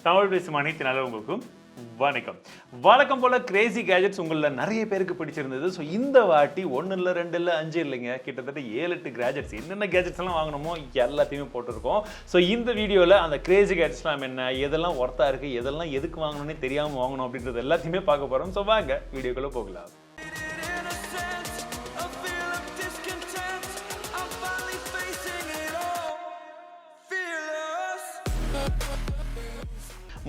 தமிழ் பேசும் அனைத்து நல்லவங்களுக்கும் வணக்கம். வழக்கம் போல கிரேசி கேஜெட்ஸ் உங்களில் நிறைய பேருக்கு பிடிச்சிருந்தது. ஸோ இந்த வாட்டி 1 இல்லை 2 இல்லை 5 இல்லைங்க, கிட்டத்தட்ட 7-8 கேஜெட்ஸ், என்னென்ன கேஜெட்ஸ் எல்லாம் வாங்கணுமோ எல்லாத்தையுமே போட்டிருக்கோம். ஸோ இந்த வீடியோவில் அந்த கிரேசி கேஜெட்ஸ்லாம் என்ன, எதெல்லாம் ஒர்த்தாக இருக்குது, எதெல்லாம் எதுக்கு வாங்கணும்னே தெரியாமல் வாங்கணும் அப்படின்றது எல்லாத்தையுமே பார்க்க போகிறோம். ஸோ வாங்க வீடியோக்குள்ளே போகலாம்.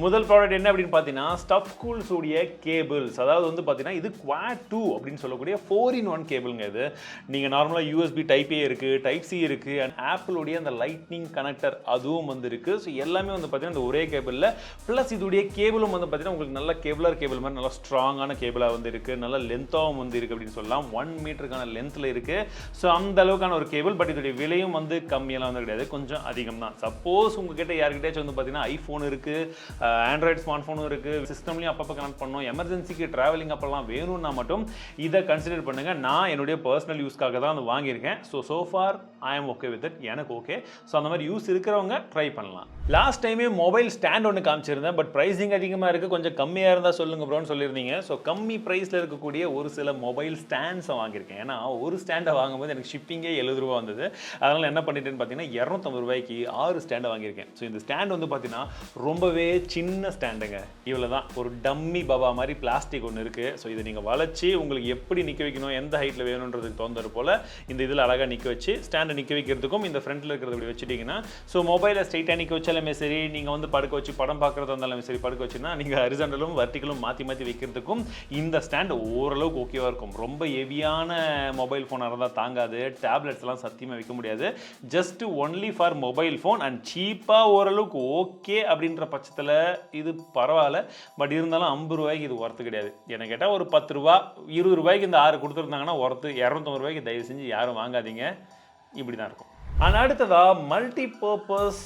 முதல் ப்ராடக்ட் என்ன அப்படின்னு பார்த்தீங்கன்னா ஸ்டஃப் கூல்ஸ் உடைய கேபிள்ஸ். அதாவது வந்து பார்த்தீங்கன்னா இது Quad 2 அப்படின்னு சொல்லக்கூடிய 4-in-1 கேபிளுங்க. இது நீங்கள் நார்மலாக யூஎஸ்பி டைப் ஏ இருக்குது, டைப் சி இருக்குது, அண்ட் ஆப்பிளுடைய அந்த லைட்னிங் கனெக்டர் அதுவும் வந்து இருக்குது. ஸோ எல்லாமே வந்து பார்த்தீங்கன்னா இந்த ஒரே கேபிளில் ப்ளஸ் இதோடைய கேபிளும் வந்து பார்த்தீங்கன்னா உங்களுக்கு நல்ல கேபிள் மாதிரி நல்லா ஸ்ட்ராங்கான கேபிளாக வந்து இருக்குது, நல்ல லென்த்தாகவும் வந்து இருக்குது அப்படின்னு சொல்லலாம். 1 மீட்டருக்கான லென்த்தில் இருக்குது. ஸோ அந்த அளவுக்கான ஒரு கேபிள். பட் இதோடைய விலையும் வந்து கம்மியெல்லாம் வந்து கிடையாது, கொஞ்சம் அதிகம் தான். சப்போஸ் உங்ககிட்ட யாருக்கிட்டேச்சும் வந்து பார்த்தீங்கன்னா ஐஃபோன் இருக்குது, ஆண்ட்ராய்டு ஸ்மார்ட் ஃபோனும் இருக்குது, சிஸ்டம்லையும் அப்பப்போ கனெக்ட் பண்ணணும், எமர்ஜென்சிக்கு ட்ராவலிங் அப்போல்லாம் வேணும்னா மட்டும் இதை கன்சிடர் பண்ணுங்கள். நான் என்னுடைய பர்சனல் யூஸ்க்காக தான் வந்து வாங்கியிருக்கேன். So for I am okay with it, எனக்கு ஓகே. ஸோ அந்த மாதிரி யூஸ் இருக்கிறவங்க ட்ரை பண்ணலாம். லாஸ்ட் டைமே மொபைல் ஸ்டாண்ட் ஒன்று காமிச்சிருந்தேன், பட் ப்ரைஸிங் அதிகமாக இருக்குது, கொஞ்சம் கம்மியாக இருந்தால் சொல்லுங்க ப்ரோன்னு சொல்லியிருந்தீங்க. ஸோ கம்மி ப்ரைஸில் இருக்கக்கூடிய ஒரு சில மொபைல் ஸ்டாண்ட்ஸை வாங்கியிருக்கேன். ஏன்னா ஒரு ஸ்டாண்டை வாங்கும்போது எனக்கு ஷிப்பிங்கே 70 ரூபா வந்தது. அதனால் என்ன பண்ணிட்டேன்னு பார்த்தீங்கன்னா 250 ரூபாய்க்கு 6 ஸ்டாண்டை வாங்கியிருக்கேன். ஸோ இந்த ஸ்டாண்ட் வந்து பார்த்தீங்கன்னா ரொம்பவே சின்ன ஸ்டாண்டுங்க, இவ்வளோ தான். ஒரு டம்மி பாபா மாதிரி பிளாஸ்டிக் ஒன்று இருக்குது. ஸோ இதை நீங்கள் வளைச்சி உங்களுக்கு எப்படி நிற்க வைக்கணும், எந்த ஹைட்டில் வேணுன்றதுக்கு தோந்தது போல் இந்த இதில் அழகாக நிற்க வச்சு ஸ்டாண்டை நிற்க வைக்கிறதுக்கும் இந்த ஃப்ரண்ட்டில் இருக்கிறத இப்படி வச்சுட்டிங்கன்னா, ஸோ மொபைலை ஸ்ட்ரைட்டாக நிற்க வச்சாலுமே சரி, நீங்கள் வந்து படுக்க வச்சு படம் பார்க்குறதா இருந்தாலுமே சரி, படுக்க வச்சுன்னா நீங்கள் ஹரிசாண்டலும் வர்டிகலும் மாற்றி மாற்றி வைக்கிறதுக்கும் இந்த ஸ்டாண்ட் ஓரளவுக்கு ஓகேவாக இருக்கும். ரொம்ப ஹெவியான மொபைல் ஃபோனாக இருந்தால் தாங்காது, டேப்லெட்ஸ்லாம் சத்தியமாக வைக்க முடியாது. Just only for mobile phone and சீப்பாக ஓரளவுக்கு ஓகே அப்படின்ற பட்சத்தில் இது பரவாயில்ல. பட் இருந்தாலும் 50 ரூபாய்க்கு இது ஒர்த்து கிடையாது. எனக்கு கேட்டால் ஒரு 10 ரூபா 20 ரூபாய்க்கு இந்த 6 கொடுத்துருந்தாங்கன்னா ஒர்த்து. 250 ரூபாய்க்கு தயவு செஞ்சு யாரும் வாங்காதீங்க. இப்படி தான் இருக்கும். ஆனால் அடுத்ததாக multi purpose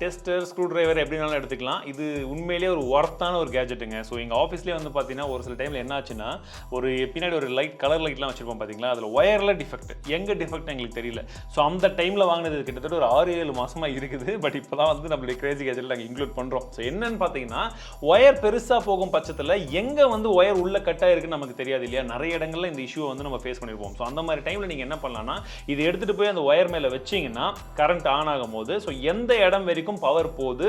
tester, screw driver எப்படினாலும் எடுத்துக்கலாம். இது உண்மையிலேயே ஒரு ஒர்த்தான ஒரு கேஜெட்டுங்க. ஸோ எங்கள் ஆஃபீஸ்லேயே வந்து பார்த்தீங்கன்னா ஒரு சில டைமில் என்ன ஆச்சுன்னா, ஒரு பின்னாடி ஒரு லைட் கலர் லைட்லாம் வச்சுருப்போம் பார்த்தீங்களா, அதில் ஒயரில் டிஃபெக்ட், எங்கே டிஃபெக்ட் எங்களுக்கு தெரியல. ஸோ அந்த டைமில் வாங்கினது கிட்டத்தட்ட ஒரு 6-7 மாதமாக இருக்குது. பட் இப்போ தான் வந்து நம்மளுடைய கிரேசி கேஜெட்டில் நாங்கள் இன்க்ளூட் பண்ணுறோம். ஸோ என்னன்னு பார்த்தீங்கன்னா, ஒயர் பெருசாக போகும் பட்சத்தில் எங்கே வந்து ஒயர் உள்ள கட்டாக இருக்குன்னு நமக்கு தெரியாது இல்லையா. நிறைய இடங்களில் இந்த இஷ்யூவை வந்து நம்ம ஃபேஸ் பண்ணியிருப்போம். ஸோ அந்த மாதிரி டைமில் நீங்கள் என்ன பண்ணலாம்னா, இதை எடுத்துகிட்டு போய் அந்த ஒயர் மேலே வச்சிங்கன்னா கரண்ட் ஆன் ஆகும் போது ஸோ எந்த இடம் வரைக்கும் பவர் போகுது,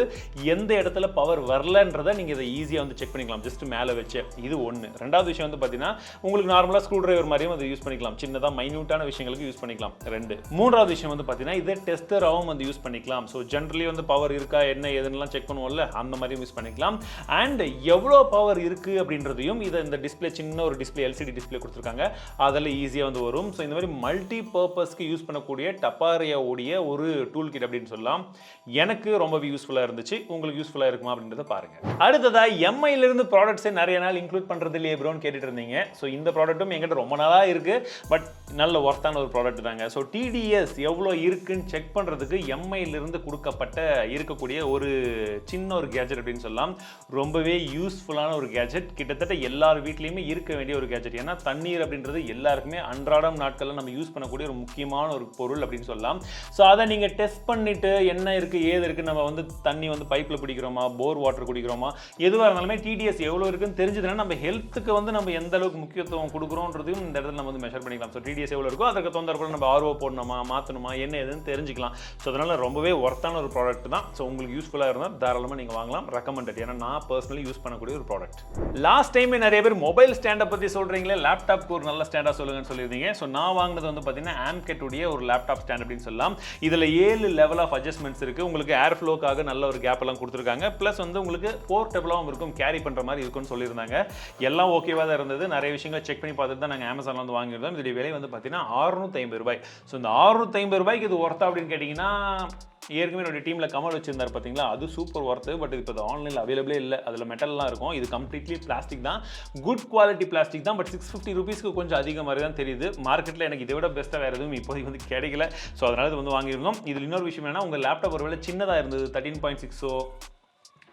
எந்த இடத்துல பவர் வரலன்றதை நீங்கள் இதை ஈஸியாக வந்து செக் பண்ணிக்கலாம் ஜஸ்ட் மேலே வச்சு. இது ஒன்று. ரெண்டாவது விஷயம் வந்து பார்த்தீங்கன்னா, உங்களுக்கு நார்மலாக ஸ்க்ரூ டிரைவர் மாதிரியும் அதை யூஸ் பண்ணிக்கலாம், சின்னதாக மைன்யூட்டான விஷயங்களுக்கு யூஸ் பண்ணிக்கலாம். 2. மூன்றாவது விஷயம் வந்து பார்த்தீங்கன்னா, இதை டெஸ்டராகவும் வந்து யூஸ் பண்ணிக்கலாம். ஸோ ஜென்ரலி வந்து பவர் இருக்கா என்ன ஏதுன்னெலாம் செக் பண்ணுவோம்ல, அந்த மாதிரியும் யூஸ் பண்ணிக்கலாம். அண்ட் எவ்வளோ பவர் இருக்குது அப்படின்றதையும் இதை இந்த டிஸ்பிளே, சின்ன ஒரு டிஸ்பிளே, எல்சிடி டிஸ்பிளே கொடுத்துருக்காங்க, அதில் ஈஸியாக வந்து வரும். ஸோ இந்த மாதிரி மல்டி பர்பஸ்க்கு யூஸ் பண்ணக்கூடிய டப்பாரியாவுடைய ஒரு டூல் கிட் அப்படின்னு சொல்லலாம். எனக்கு ரொம்ப யூஸ்ஃபுல்லாக இருந்துச்சு. உங்களுக்கு யூஸ்ஃபுல்லாக இருக்குமா அப்படின்றத பாருங்க. அடுத்ததாக எம்ஐலேருந்து ப்ராடக்ட்ஸே நிறைய நாள் இன்க்ளூட் பண்ணுறது இல்லையே ப்ரோன்னு கேட்டுட்டு இருந்தீங்க. ஸோ இந்த ப்ராடக்ட்டும் எங்கிட்ட ரொம்ப நாளாக இருக்குது, பட் நல்ல ஒர்த்தான ஒரு ப்ராடக்ட் தாங்க. ஸோ டிடிஎஸ் எவ்வளோ இருக்குன்னு செக் பண்ணுறதுக்கு எம்ஐலேருந்து கொடுக்கப்பட்ட இருக்கக்கூடிய ஒரு சின்ன ஒரு கேஜெட் அப்படின்னு சொல்லலாம். ரொம்பவே யூஸ்ஃபுல்லான ஒரு கேஜெட், கிட்டத்தட்ட எல்லார் வீட்லேயுமே இருக்க வேண்டிய ஒரு கேஜெட். ஏன்னா தண்ணீர் அப்படின்றது எல்லாருக்குமே அன்றாடம் நாட்களில் நம்ம யூஸ் பண்ணக்கூடிய ஒரு முக்கியமான ஒரு பொருள் அப்படின்னு சொல்லலாம். ஸோ அதை நீங்கள் டெஸ்ட் பண்ணிவிட்டு என்ன இருக்குது ஏது இருக்குது, நம்ம வந்து தண்ணி வந்து பைப்பில் பிடிக்கிறோமா, போர் வாட்டர் குடிக்கிறோமா, எதுவாக இருந்தாலுமே டிடிஎஸ் எவ்வளோ இருக்குன்னு தெரிஞ்சதுன்னா நம்ம ஹெல்த்துக்கு வந்து நம்ம எந்த அளவுக்கு முக்கியத்துவம் கொடுக்குறோன்றதையும் இந்த இடத்துல நம்ம வந்து மெஷர் பண்ணிக்கலாம். ஸோ டிடிஎஸ் எவ்வளோ இருக்கோ அதற்கு தொந்தரப்பட நம்ம ஆர்ஓ போடணுமா, மாற்றணுமா, என்ன எதுன்னு தெரிஞ்சுக்கலாம். ஸோ அதனால் ரொம்பவே ஒர்த்தான ஒரு ப்ராடக்ட் தான். ஸோ உங்களுக்கு யூஸ்ஃபுல்லாக இருந்தால் தாராளமாக நீங்கள் வாங்கலாம். ரெக்கமெண்டட். ஏன்னா நான் பர்சனலி யூஸ் பண்ணக்கூடிய ஒரு ப்ராடக்ட். லாஸ்ட் டைம் நிறைய பேர் மொபைல் ஸ்டாண்டை பற்றி சொல்கிறீங்களே, லேப்டாப்க்கு ஒரு நல்ல ஸ்டாண்டாக சொல்லுங்கன்னு சொல்லியிருந்தீங்க. ஸோ நான் வாங்கினது வந்து பார்த்தீங்கன்னா ஆம்கெட் உடைய ஒரு லேப்டாப் ஸ்டாண்ட் அப்படின்னு சொல்லலாம். இதில் 7 லெவல் ஆஃப் அட்ஜஸ்ட்மெண்ட்ஸ் இருக்குது. உங்களுக்கு ஏர் ஃப்ளோக்காக நல்ல ஒரு கேப் எல்லாம் கொடுத்துருக்காங்க. ப்ளஸ் வந்து உங்களுக்கு போர்ட்டபிளாகவும் இருக்கும், கேரி பண்ணுற மாதிரி இருக்கும்னு சொல்லியிருந்தாங்க. எல்லாம் ஓகேவாக தான் இருந்தது. நிறைய விஷயங்களை செக் பண்ணி பார்த்துட்டு தான் நாங்கள் அமேசானில் வந்து வாங்கியிருந்தோம். இதோடைய விலை வந்து பார்த்தீங்கன்னா 650 ரூபாய். ஸோ இந்த 650 ரூபாய்க்கு இது ஒர்த்தா அப்படின்னு கேட்டிங்கன்னா, ஏற்கனவே என்னுடைய டீமில் கமல் வச்சிருந்தார் பார்த்தீங்களா, அது சூப்பர் ஒர்த்து. பட் இப்போ அது ஆன்லைனில் அவைலபிளே இல்லை. அதில் மெட்டல்லாம் இருக்கும். இது கம்ப்ளீட்லி பிளாஸ்டிக் தான், குட் குவாலிட்டி பிளாஸ்டிக் தான். பட் 650 ரூபீஸ்க்கு கொஞ்சம் அதிக மாதிரி தான் தெரியுது. மார்க்கெட்டில் எனக்கு இதை விட பெஸ்ட்டாக வேறு எதுவும் இப்போதைக்கு வந்து கிடைக்கல. ஸோ அதனால் இது வந்து வாங்கியிருந்தோம். இதில் இன்னொரு விஷயம் என்னன்னா, உங்கள் லேப்டாப் ஒரு வேலை சின்னதாக இருந்தது, 13.6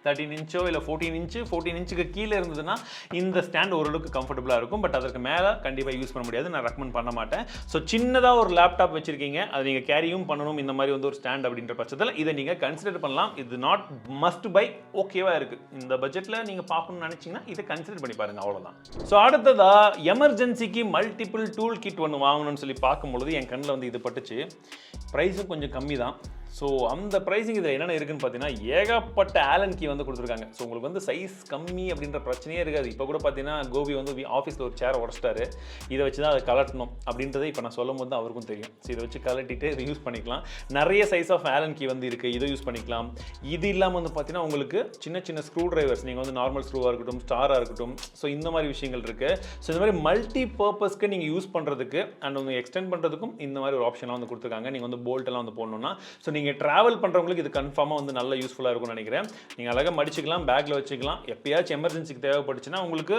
13 இன்ச்சோ இல்லை 14 இன்ச்சுக்கு கீழே இருந்ததுன்னா இந்த ஸ்டாண்ட் ஓரளவுக்கு கம்ஃபர்டபுளாக இருக்கும். பட் அதற்கு மேலே கண்டிப்பாக யூஸ் பண்ண முடியாது, நான் ரெக்கமெண்ட் பண்ண மாட்டேன். ஸோ சின்னதாக ஒரு லேப்டாப் வச்சிருக்கீங்க, அது நீங்கள் கேரியும் பண்ணணும், இந்த மாதிரி வந்து ஒரு ஸ்டாண்ட் அப்படின்ற பட்சத்தில் இதை நீங்கள் கன்சிடர் பண்ணலாம். இது நாட் மஸ்ட் பை, ஓகேவா இருக்குது. இந்த பட்ஜெட்டில் நீங்கள் பார்க்கணும்னு நினச்சிங்கன்னா இதை கன்சிடர் பண்ணி பாருங்கள், அவ்வளோதான். ஸோ அடுத்ததாக எமர்ஜென்சிக்கு மல்டிபிள் டூல் கிட் ஒன்று வாங்கணும்னு சொல்லி பார்க்கும்பொழுது என் கண்ணில் வந்து இது பட்டுச்சு. ப்ரைஸும் கொஞ்சம் கம்மி தான். ஸோ அந்த ப்ரைஸிங் இதில் என்னென்ன இருக்குன்னு பார்த்தீங்கன்னா ஏகப்பட்ட ஆலன் கீ வந்து கொடுத்துருக்காங்க. ஸோ உங்களுக்கு வந்து சைஸ் கம்மி அப்படின்ற பிரச்சனையே இருக்காது. இப்போ கூட பார்த்தீங்கன்னா கோபி வந்து ஆஃபீஸில் ஒரு சேரை உடச்சிட்டாரு, இதை வச்சு தான் அதை கலட்டணும் அப்படின்றத இப்போ நான் சொல்லும் போது அவருக்கும் தெரியும். ஸோ இதை வச்சு கலட்டிட்டு இதை யூஸ் பண்ணிக்கலாம். நிறைய சைஸ் ஆஃப் ஆலன் கீ வந்து இருக்குது, இதை யூஸ் பண்ணிக்கலாம். இது இல்லாமல் வந்து பார்த்தீங்கன்னா உங்களுக்கு சின்ன சின்ன ஸ்க்ரூ டிரைவர்ஸ், நீங்கள் வந்து நார்மல் ஸ்க்ரூவாக இருக்கட்டும், ஸ்டாராக இருக்கட்டும், ஸோ இந்த மாதிரி விஷயங்கள் இருக்குது. ஸோ இந்த மாதிரி மல்டி பர்பஸ்க்கு நீங்கள் யூஸ் பண்ணுறதுக்கு அண்ட் வந்து எக்ஸ்டெண்ட் பண்ணுறதுக்கும் இந்த மாதிரி ஒரு ஆப்ஷன்லாம் வந்து கொடுத்துருக்காங்க. நீங்கள் வந்து போல்ட்டெல்லாம் வந்து போடணும்னா, ஸோ நீங்கள் ட்ராவல் பண்ணுறவங்களுக்கு இது கன்ஃபார்மாக வந்து நல்ல யூஸ்ஃபுல்லாக இருக்கும்னு நினைக்கிறேன். நீங்கள் அழகாக மடிச்சிக்கலாம், பேக்கில் வச்சுக்கலாம். எப்பயாச்சும் எமர்ஜென்சிக்கு தேவைப்பட்டுச்சுன்னா உங்களுக்கு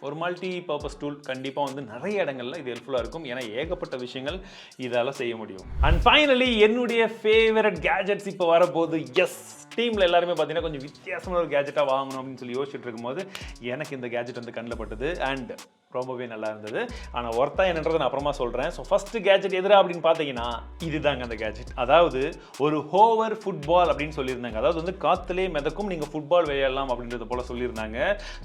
ஒரு மல்டி பர்பஸ் டூல் கண்டிப்பாக வந்து நிறைய இடங்களில் இது ஹெல்ப்ஃபுல்லாக இருக்கும். ஏன்னா ஏகப்பட்ட விஷயங்கள் இதால் செய்ய முடியும். அண்ட் ஃபைனலி என்னுடைய ஃபேவரட் கேஜெட்ஸ் இப்போ வரப்போகுது. எஸ், டீமில் எல்லாருமே பார்த்தீங்கன்னா கொஞ்சம் வித்தியாசமான ஒரு கேஜெட்டாக வாங்கணும் அப்படின்னு சொல்லி யோசிச்சுட்டு இருக்கும்போது எனக்கு இந்த கேஜெட் வந்து கண்ணில் பட்டது அண்ட் ரொம்பவே நல்லா இருந்தது. ஆனால் ஒர்த்தா என்னன்றதை நான் அப்புறமா சொல்கிறேன். ஸோ ஃபஸ்ட்டு கேஜெட் எதிரா அப்படின்னு பார்த்தீங்கன்னா இதுதாங்க அந்த கேஜெட். அதாவது ஒரு ஹோவர் ஃபுட்பால் அப்படின்னு சொல்லியிருந்தாங்க. அதாவது வந்து காற்றுலேயே மிதக்கும், நீங்கள் ஃபுட்பால் விளையாடலாம் அப்படின்றது போல் சொல்லியிருந்தாங்க.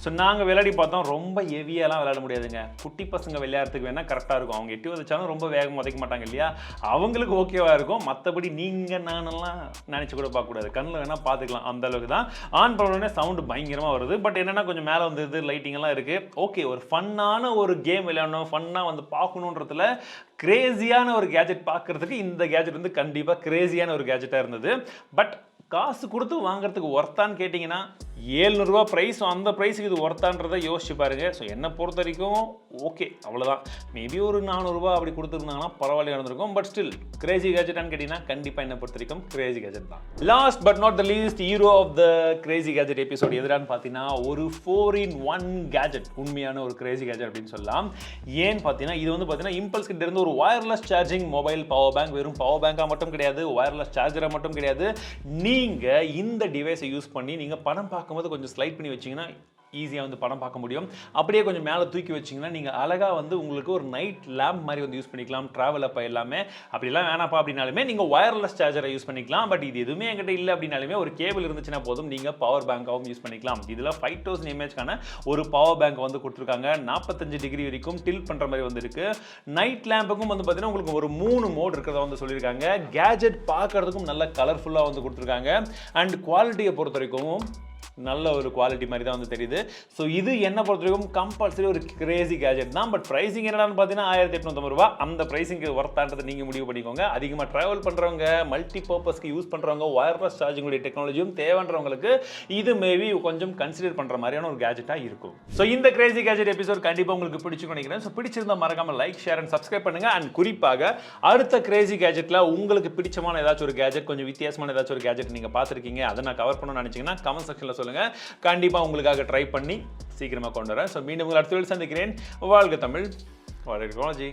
ஸோ நாங்கள் விளையாடி பார்த்தோம், ரொம்ப ஹெவியெல்லாம் விளையாட முடியாதுங்க. குட்டி பசங்க விளையாடுறதுக்கு வேணால் கரெக்டாக இருக்கும். அவங்க எட்டி வச்சாலும் ரொம்ப வேகம் உதைக்க மாட்டாங்க இல்லையா, அவங்களுக்கு ஓகேவாக இருக்கும். மற்றபடி நீங்கள் நானெல்லாம் நினச்சி கூட பார்க்கக்கூடாது, கண்ணில் வேணால் பார்த்துக்கலாம், அந்த அளவுக்கு தான். ஆன் பண்ணோடனே சவுண்டு பயங்கரமாக வருது. பட் என்னென்னா கொஞ்சம் மேலே வந்து இது லைட்டிங் எல்லாம் இருக்குது. ஓகே, ஒரு ஃபன்னான ஒரு கேம் விளையாடணும், ஃபன்னாக வந்து பார்க்கணுன்றதுல கிரேசியான ஒரு கேஜெட் பார்க்கறதுக்கு இந்த கேஜெட் வந்து கண்டிப்பாக கிரேசியான ஒரு கேஜெட்டாக இருந்தது. பட் காசு கொடுத்து வாங்குறதுக்கு ஒர்த்தான்னு கேட்டிங்கன்னா 700 ரூபா ப்ரைஸ். அந்த ப்ரைஸுக்கு இது ஒர்த்தான்றதை யோசிச்சு பாருங்கள். ஸோ என்னை பொறுத்த வரைக்கும் ஓகே, அவ்வளோதான். மேபி ஒரு 400 ரூபா அப்படி கொடுத்துருந்தாங்கன்னா பரவாயில்ல இருந்திருக்கும். பட் ஸ்டில் கிரேசி கேஜெட்டான்னு கேட்டிங்கன்னா கண்டிப்பாக என்னை பொறுத்த வரைக்கும் கிரேசி கேஜெட் தான். Last but not the least hero of the crazy gadget episode எதிரான்னு பார்த்தீங்கன்னா ஒரு 4-in-1 கேஜெட், உண்மையான ஒரு கிரேசி கேஜெட் அப்படின்னு சொல்லலாம். ஏன்னு பார்த்தீங்கன்னா இது வந்து பார்த்தீங்கன்னா இம்பல்ஸ் கிட்ட இருந்து ஒரு wireless charging mobile power bank. வெறும் பவர் பேங்காக மட்டும் கிடையாது, வயர்லெஸ் சார்ஜராக மட்டும் கிடையாது. நீங்கள் இந்த டிவைஸை யூஸ் பண்ணி நீங்கள் படம் பார்க்கும்போது கொஞ்சம் ஸ்லைட் பண்ணி வச்சிங்கன்னா ஈஸியாக வந்து படம் பார்க்க முடியும். அப்படியே கொஞ்சம் மேலே தூக்கி வச்சிங்கன்னா நீங்கள் அழகாக வந்து உங்களுக்கு ஒரு நைட் லேம்ப் மாதிரி வந்து யூஸ் பண்ணிக்கலாம். ட்ராவல் அப்போ எல்லாமே அப்படிலாம் வேணாப்பா அப்படின்னாலுமே நீங்கள் வயர்லெஸ் சார்ஜரை யூஸ் பண்ணிக்கலாம். பட் இது எதுவுமே என்கிட்ட இல்லை அப்படின்னாலுமே ஒரு கேபிள் இருந்துச்சுன்னா போதும், நீங்கள் பவர் பேங்காகவும் யூஸ் பண்ணிக்கலாம். இதில் 5000 mAhக்கான ஒரு பவர் பேங்க் வந்து கொடுத்துருக்காங்க. 45 டிகிரி வரைக்கும் டில்ட் பண்ணுற மாதிரி வந்து இருக்குது. நைட் லேம்புக்கும் வந்து பார்த்தீங்கன்னா உங்களுக்கு ஒரு 3 மோட் இருக்கிறதா வந்து சொல்லியிருக்காங்க. கேஜெட் பார்க்கறதுக்கும் நல்ல கலர்ஃபுல்லாக வந்து கொடுத்துருக்காங்க. அண்ட் குவாலிட்டியை பொறுத்த வரைக்கும் நல்ல ஒரு குவாலிட்டி மாதிரி தான் வந்து தெரியுது. ஸோ இது என்ன பொறுத்த வரைக்கும் கம்பல்சரி ஒரு கிரேசி கேஜெட் தான். பட் ப்ரைஸிங் என்னடான்னு பார்த்தீங்கன்னா 1850 ரூபா. அந்த ப்ரைஸிங்கு ஒர்த்தான்றதை நீங்கள் முடிவு பண்ணிக்கோங்க. அதிகமாக ட்ராவல் பண்ணுறவங்க, மல்டி பர்பஸ்க்கு யூஸ் பண்ணுறவங்க, வயர்லெஸ் சார்ஜிங்குடைய டெக்னாலஜியும் தேவைன்றவங்களுக்கு இது மேபி கொஞ்சம் கன்சிடர் பண்ணுற மாதிரியான ஒரு கேஜெட்டாக இருக்கும். ஸோ இந்த கிரேசி கேஜெட் எபிசோட் கண்டிப்பாக உங்களுக்கு பிடிச்சுன்னு நினைக்கிறேன். ஸோ பிடிச்சிருந்தா மறக்காமல் லைக், ஷேர் அண்ட் சப்ஸ்கிரைப் பண்ணுங்க. அண்ட் குறிப்பாக அடுத்த கிரேசி கேஜெட்டில் உங்களுக்கு பிடிச்சமான ஏதாச்சும் ஒரு கேஜெட், கொஞ்சம் வித்தியாசமான ஏதாச்சும் ஒரு கேஜெட் நீங்கள் பார்த்துருக்கீங்க, அதை நான் கவர் பண்ணணும்னு நினச்சிங்கன்னா கமெண்ட் செக்ஷனில் சொல்லுங்க. கண்டிப்பா உங்களுக்காக ட்ரை பண்ணி சீக்கிரமா கொண்டு வரேன். ஸோ மீண்டும் உங்கள் அடுத்த வீடியோவில் சந்திக்கிறேன். வாழ்க தமிழ், வாழ்க டெக்னாலஜி.